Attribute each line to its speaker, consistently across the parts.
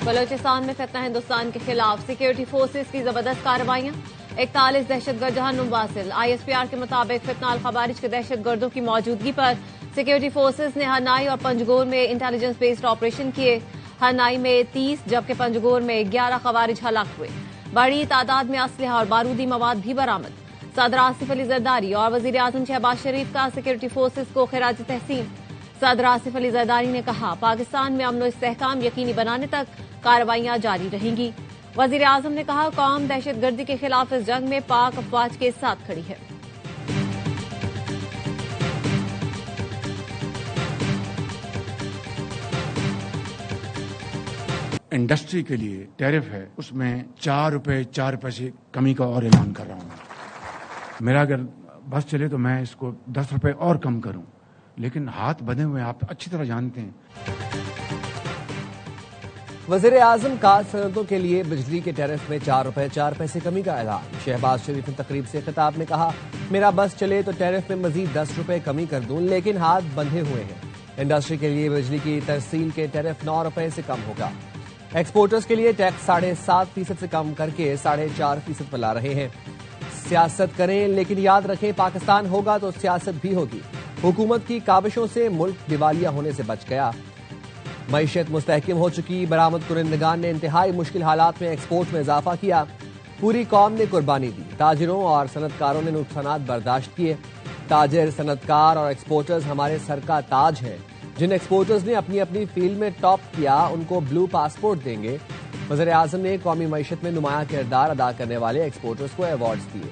Speaker 1: बलोचिस्तान में फितना हिंदुस्तान के खिलाफ सिक्योरिटी फोर्सेज की जबरदस्त कार्रवाइयां। 41 दहशतगर्द जहन्नुम वासिल। ISPR के मुताबिक फितना अल खवारिज के दहशतगर्दों की मौजूदगी पर सिक्योरिटी फोर्सेज ने हनाई और पंजगोर में इंटेलिजेंस बेस्ड ऑपरेशन किए। हनाई में 30 जबकि पंजगोर में 11 खवारिज हलाक हुए। बड़ी तादाद में असलहा और बारूदी मवाद भी बरामद। सदर आसिफ अली जरदारी और वजीर आजम शहबाज शरीफ का सिक्योरिटी फोर्सेज को खिराज तहसीन। सदर आसिफ अली जरदारी ने कहा, पाकिस्तान में अमन और इस्तेहकाम यकीनी बनाने तक कार्रवाइयां जारी रहेंगी। वजीर आजम ने कहा, कौम दहशतगर्दी के खिलाफ इस जंग में पाक अफवाज के साथ खड़ी है।
Speaker 2: इंडस्ट्री के लिए टैरिफ है, उसमें 4 रुपए 4 पैसे कमी का और ऐलान कर रहा हूं। मेरा अगर बस चले तो मैं इसको 10 रुपए और कम करूं, लेकिन हाथ बंधे हुए आप अच्छी तरह जानते हैं।
Speaker 3: वजीर आजम का सनतों के लिए बिजली के टैरिफ में 4 रुपए 4 पैसे कमी का ऐलान। शहबाज शरीफ ने तकरीब से खिताब में कहा, मेरा बस चले तो टैरिफ में मजीद 10 रुपए कमी कर दूं, लेकिन हाथ बंधे हुए हैं। इंडस्ट्री के लिए बिजली की तरसील के टैरिफ 9 रुपए से कम होगा। एक्सपोर्टर्स के लिए टैक्स 7.5% से कम करके 4.5% पर ला रहे हैं। सियासत करें, लेकिन याद रखें, पाकिस्तान होगा तो सियासत भी होगी। हुकूमत की काबिशों से मुल्क दिवालिया होने से बच गया। मईशत मुस्तहकम हो चुकी। बरामद कुरिंदगान ने इंतहाई मुश्किल हालात में एक्सपोर्ट में इजाफा किया। पूरी कौम ने कुर्बानी दी। ताजिरों और सनतकारों ने नुकसानात बर्दाश्त किए। ताजिर, सनतकार और एक्सपोर्टर्स हमारे सर का ताज है। जिन एक्सपोर्टर्स ने अपनी अपनी फील्ड में टॉप किया, उनको ब्लू पासपोर्ट देंगे। वज़ीर आज़म ने कौमी मईशत में नुमाया किरदार अदा करने वाले एक्सपोर्टर्स को अवार्ड्स दिए।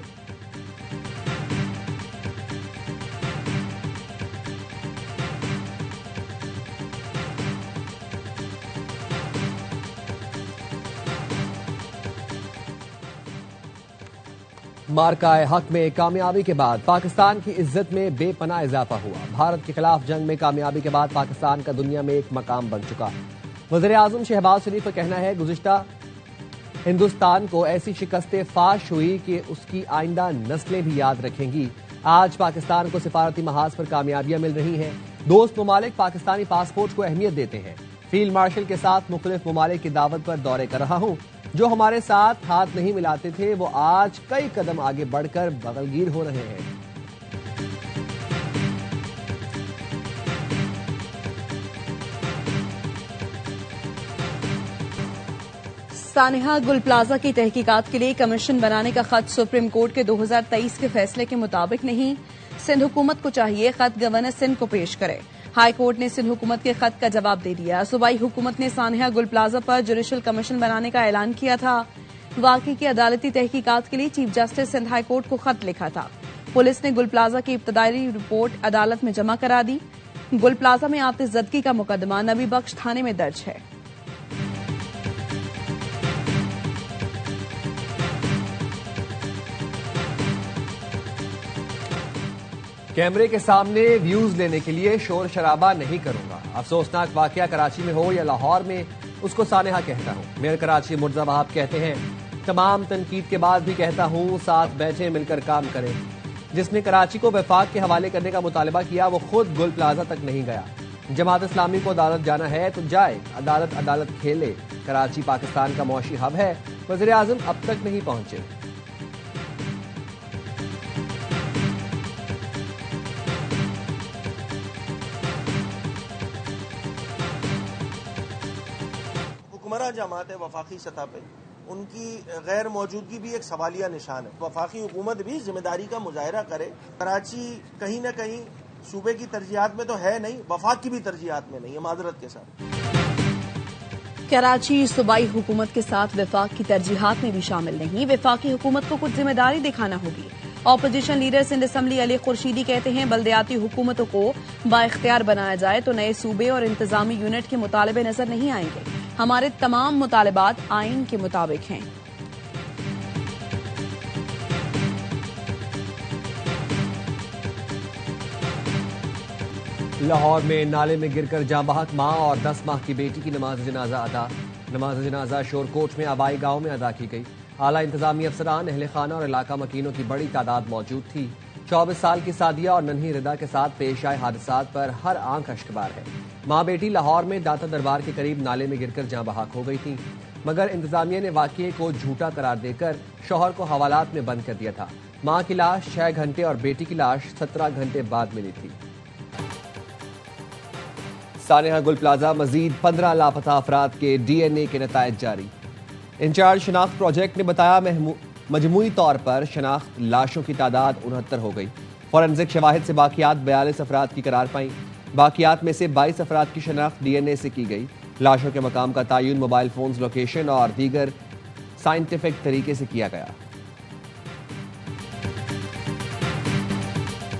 Speaker 3: मार्काए हक में कामयाबी के बाद पाकिस्तान की इज्जत में बेपनाह इजाफा हुआ। भारत के खिलाफ जंग में कामयाबी के बाद पाकिस्तान का दुनिया में एक मकाम बन चुका। वज़ीर आज़म शहबाज शरीफ का कहना है, गुज़िश्ता हिंदुस्तान को ऐसी शिकस्तें फाश हुई कि उसकी आइंदा नस्लें भी याद रखेंगी। आज पाकिस्तान को सिफारती महाज पर कामयाबियां मिल रही हैं। दोस्त ममालिक पाकिस्तानी पासपोर्ट को अहमियत देते हैं। फील्ड मार्शल के साथ मुख्तलिफ ममालिक की दावत पर दौरे कर रहा हूं। जो हमारे साथ हाथ नहीं मिलाते थे, वो आज कई कदम आगे बढ़कर बगलगीर हो रहे हैं।
Speaker 4: सानिहा गुल प्लाजा की तहकीकात के लिए कमीशन बनाने का खत सुप्रीम कोर्ट के 2023 के फैसले के मुताबिक नहीं। सिंध हुकूमत को चाहिए खत गवर्नर सिंध को पेश करे। हाई कोर्ट ने सिंध हुकूमत के खत का जवाब दे दिया। सूबाई हुकूमत ने सानिहा गुल प्लाजा पर जुडिशल कमीशन बनाने का ऐलान किया था। वाकई की अदालती तहकीकात के लिए chief justice Sindh high court को खत लिखा था। पुलिस ने गुल प्लाजा की इब्तदाई रिपोर्ट अदालत में जमा करा दी। गुल प्लाजा में आतिशज़दगी का मुकदमा नबी बख्श थाने में दर्ज है।
Speaker 3: कैमरे के सामने व्यूज लेने के लिए शोर शराबा नहीं करूंगा। अफसोसनाक वाकया कराची में हो या लाहौर में, उसको सानिहा कहता हूं। मेयर कराची मुर्जा वहाब कहते हैं, तमाम तनकीद के बाद भी कहता हूं, साथ बैठे मिलकर काम करें। जिसने कराची को वफाक के हवाले करने का मुतालबा किया, वो खुद गुल प्लाजा तक नहीं गया। जमात इस्लामी को अदालत जाना है तो जाए, अदालत अदालत खेले। कराची पाकिस्तान का मौशी हब है। वज़ीर आज़म अब तक नहीं पहुंचे।
Speaker 5: हुक्मरान जमात है वफाकी सतह पे, उनकी गैर मौजूदगी भी एक सवालिया निशान है। वफाकी हुकूमत भी जिम्मेदारी का मुजाहरा करे। कराची कहीं न कहीं सूबे की तरजीहात में तो है नहीं, वफाक की भी तरजीहात में नहीं है, माजरत के साथ।
Speaker 4: कराची सूबाई हुकूमत के साथ वफाक की तरजीहात में भी शामिल नहीं। वफाकी हुकूमत को कुछ जिम्मेदारी दिखाना होगी। Opposition leader Sindh assembly Ali Khurshidi कहते हैं, बल्दियाती हुकूमतों को बाइख्तियार बनाया जाए तो नए सूबे और इंतजामी यूनिट के मुतालबे नजर नहीं आएंगे। हमारे तमाम मुतालबात आइन के मुताबिक हैं।
Speaker 3: लाहौर में नाले में गिरकर जाँ बहक मां और 10 माह की बेटी की नमाज जनाजा अदा। नमाज जनाजा शोरकोट में आबाई गांव में अदा की गई। आला इंतजामी अफसरान, अहले खाना और इलाका मकीनों की बड़ी तादाद मौजूद थी। 24 साल की सादिया और नन्ही रिदा के साथ पेश आए हादसात पर हर आंख अश्कबार है। मां बेटी लाहौर में दाता दरबार के करीब नाले में गिरकर जाँ बहाक हो गई थी, मगर इंतजामिया ने वाकये को झूठा करार देकर शौहर को हवालात में बंद कर दिया था। मां की लाश 6 घंटे और बेटी की लाश 17 घंटे बाद मिली थी। सानेहा गुल प्लाजा मजीद 15 लापता अफराद के DNA के नतायज जारी। इंचार्ज शनाख्त प्रोजेक्ट ने बताया मजमूई तौर पर शनाख्त लाशों की तादाद 69 हो गई। फॉरेंसिक शवाहिद से बाकियात 42 अफराद की करार पाई। बाकियात में से 22 अफराद की शनाख्त DNA से की गई। लाशों के मकाम का तयन मोबाइल फोन्स, लोकेशन और दीगर साइंटिफिक तरीके से किया गया।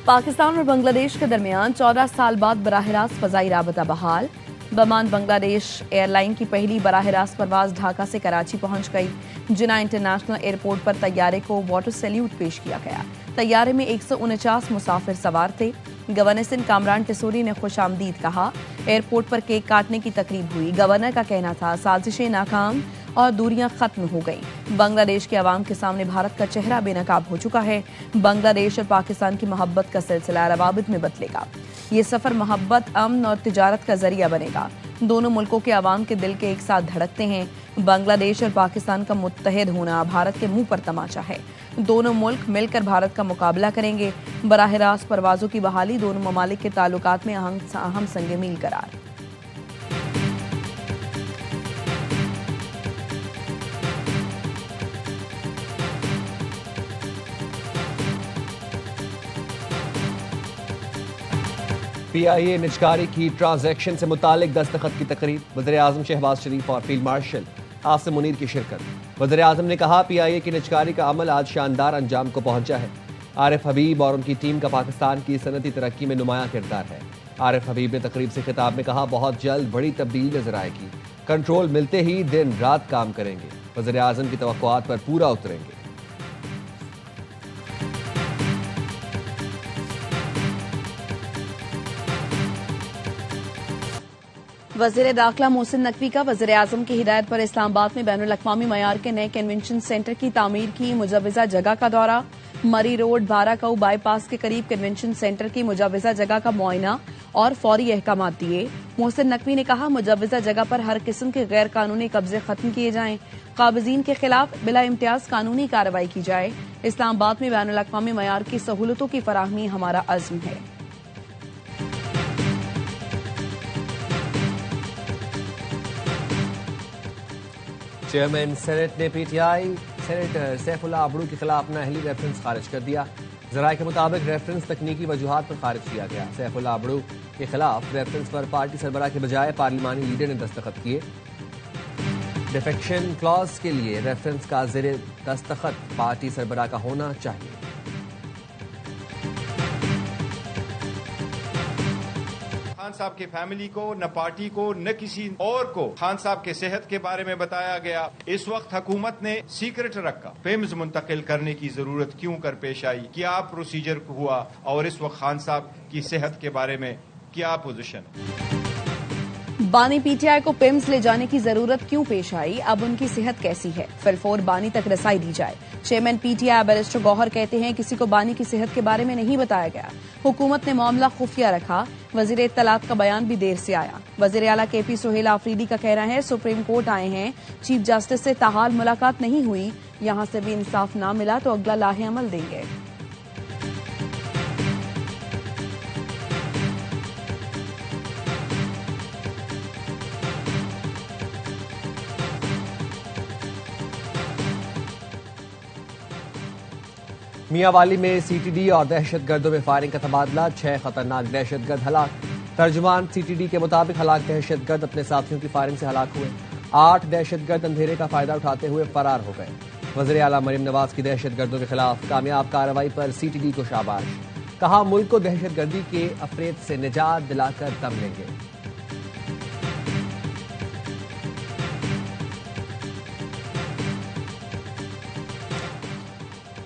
Speaker 4: पाकिस्तान और बांग्लादेश के दरमियान 14 साल बाद बराह रास्त फजाई राबता बहाल। बमान बांग्लादेश एयरलाइन की पहली बराह रास्त परवाज ढाका से कराची पहुंच गई। जिना इंटरनेशनल एयरपोर्ट पर तैयारे को वाटर सैल्यूट पेश किया गया। तैयारे में 149 मुसाफिर सवार थे। गवर्नर सिंध कामरान टिसोरी ने खुशामदीद कहा। एयरपोर्ट पर केक काटने की तकरीब हुई। गवर्नर का कहना था साजिशें नाकाम और दूरियां खत्म हो गई। बांग्लादेश के अवाम के सामने भारत का चेहरा बेनकाब हो चुका है। बांग्लादेश और पाकिस्तान की मोहब्बत का सिलसिला रवाबित में बदलेगा। ये सफर मोहब्बत, अमन और तिजारत का जरिया बनेगा। दोनों मुल्कों के अवाम के दिल के एक साथ धड़कते हैं। बांग्लादेश और पाकिस्तान का मुत्तहिद होना भारत के मुंह पर तमाचा है। दोनों मुल्क मिलकर भारत का मुकाबला करेंगे। बराह रास्त परवाजों की बहाली दोनों ममालिक के ताल्लुकात में अहम संग मील करार।
Speaker 3: PIA निजकारी की ट्रांजैक्शन से मुतालिक दस्तखत की तकरीब। वज़ीर-ए-आज़म शहबाज शरीफ और फील्ड मार्शल आसिम मुनीर की शिरकत। वज़ीर-ए-आज़म ने कहा PIA की निजकारी का अमल आज शानदार अंजाम को पहुंचा है। आरिफ हबीब और उनकी टीम का पाकिस्तान की सनती तरक्की में नुमायां किरदार है। आरिफ हबीब ने तकरीब से खिताब में कहा, बहुत जल्द बड़ी तब्दीली नजर आएगी। कंट्रोल मिलते ही दिन रात काम करेंगे। वज़ीर-ए-आज़म की तवक्कुआत पर पूरा उतरेंगे।
Speaker 4: वज़ीर दाखिला मोहसिन नकवी का वज़ीर आज़म की हिदायत पर इस्लामाबाद में बैनुल अक़वामी मयार के नए कन्वेंशन सेंटर की तामीर की मुजव्वज़ा जगह का दौरा। मरी रोड बाराकाऊ बाईपास के करीब कन्वेंशन सेंटर की मुजव्वज़ा जगह का मुआयना और फौरी अहकाम दिए। मोहसिन नकवी ने कहा, मुजव्वज़ा जगह पर हर किस्म के गैर कानूनी कब्जे खत्म किए जाएं। काबिज़ीन के खिलाफ बिला इम्तियाज कानूनी कार्रवाई की जाए। इस्लामाबाद में बैनुल अक़वामी मयार की सहूलतों की फराहमी हमारा अज़्म है।
Speaker 3: चेयरमैन सेनेट ने PTI सेनेटर सैफुल्लाह अबड़ू के खिलाफ अपना अहली रेफरेंस खारिज कर दिया। जराये के मुताबिक रेफरेंस तकनीकी वजूहात पर खारिज किया गया। सैफुल्लाह अबड़ू के खिलाफ रेफरेंस पर पार्टी सरबराह के बजाय पार्लिमानी लीडर ने दस्तखत किए। डिफेक्शन क्लॉज के लिए रेफरेंस का ज़ेरे दस्तखत पार्टी सरबराह का होना चाहिए।
Speaker 6: खान साहब की फैमिली को, न पार्टी को, न किसी और को खान साहब के सेहत के बारे में बताया गया। इस वक्त हुकूमत ने सीक्रेट रखा। फिल्म्स मुंतकिल करने की जरूरत क्यों कर पेश आई, क्या प्रोसीजर हुआ और इस वक्त खान साहब की सेहत के बारे में क्या पोजीशन।
Speaker 4: बानी PTI को पिम्स ले जाने की जरूरत क्यों पेश आई, अब उनकी सेहत कैसी है, फिलफोर बानी तक रसाई दी जाए। चेयरमैन PTI बैरिस्टर गौहर कहते हैं, किसी को बानी की सेहत के बारे में नहीं बताया गया। हुकूमत ने मामला खुफिया रखा। वजीर इत्तलात का बयान भी देर से आया। वजीर आला KP सोहेल आफरीदी का कहना है, सुप्रीम कोर्ट आए हैं, चीफ जस्टिस से ताहाल मुलाकात नहीं हुई। यहां से भी इंसाफ ना मिला तो अगला लाहे अमल देंगे।
Speaker 3: मियांवाली में CTD और दहशतगर्दों में फायरिंग का तबादला। 6 खतरनाक दहशतगर्द हलाक। तर्जुमान CTD के मुताबिक हलाक दहशतगर्द अपने साथियों की फायरिंग से हलाक हुए। 8 दहशतगर्द अंधेरे का फायदा उठाते हुए फरार हो गए। वज़ीर आला मरीम नवाज की दहशतगर्दों के खिलाफ कामयाब कार्रवाई पर CTD को शाबाश। कहा, मुल्क को दहशतगर्दी के अफरेद से निजात दिलाकर दम लेंगे।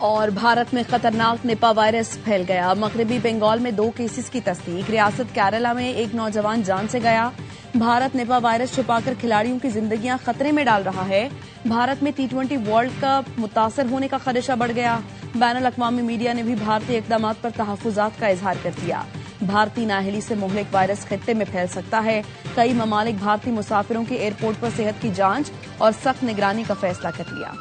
Speaker 4: और भारत में खतरनाक निपा वायरस फैल गया। मगरबी बंगाल में 2 केसेस की तस्दीक। रियासत केरला में एक नौजवान जान से गया। भारत निपा वायरस छुपाकर खिलाड़ियों की जिंदगियां खतरे में डाल रहा है। भारत में T20 वर्ल्ड कप मुतासर होने का खदशा बढ़ गया। बैनुल अक़वामी मीडिया ने भी भारतीय इक़दामात पर तहफ़्फ़ुज़ात का इजहार कर दिया। भारतीय नाअहली से मुहलिक वायरस खित्ते में फैल सकता है। कई ममालिक भारतीय मुसाफिरों के एयरपोर्ट पर सेहत की जांच और सख्त निगरानी का फैसला कर लिया।